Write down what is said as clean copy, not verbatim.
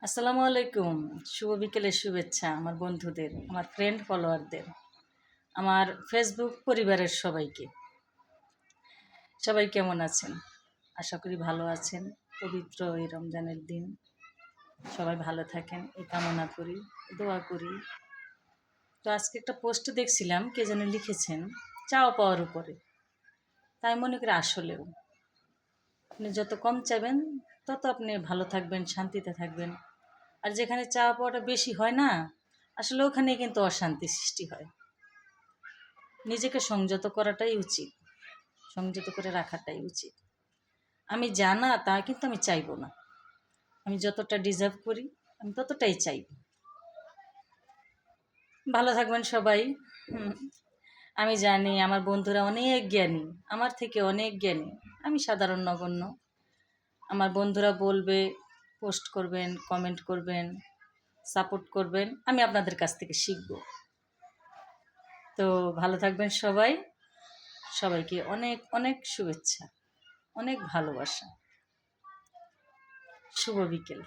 আসসালামু আলাইকুম। শুভ বিকেলের শুভেচ্ছা আমার বন্ধুদের, আমার ফ্রেন্ড ফলোয়ারদের, আমার ফেসবুক পরিবারের সবাইকে। সবাই কেমন আছেন? আশা করি ভালো আছেন। পবিত্র এই রমজানের দিন সবাই ভালো থাকেন এই কামনা করি, দোয়া করি। তো আজকে একটা পোস্ট দেখছিলাম, কে যেন লিখেছেন চাওয়া পাওয়ার উপরে। তাই মনে করি আসলেও আপনি যত কম চাইবেন তত আপনি ভালো থাকবেন, শান্তিতে থাকবেন। আর যেখানে চাওয়া পাওয়াটা বেশি হয় না, আসলে ওখানে কিন্তু অশান্তি সৃষ্টি হয়। নিজেকে সংযত করাটাই উচিত, সংযত করে রাখাটাই উচিত। আমি জানা তা কিন্তু আমি চাইবো না। আমি যতটা ডিজার্ভ করি আমি ততটাই চাইব। ভালো থাকবেন সবাই। আমি জানি আমার বন্ধুরা অনেক জ্ঞানী, আমার থেকে অনেক জ্ঞানী। আমি সাধারণ নগণ্য। আমার বন্ধুরা বলবে, পোস্ট করবেন, কমেন্ট করবেন, সাপোর্ট করবেন, আমি আপনাদের কাছ থেকে শিখব। তো ভালো থাকবেন সবাই। সবাইকে অনেক অনেক শুভেচ্ছা, অনেক ভালোবাসা। শুভ বিকেল।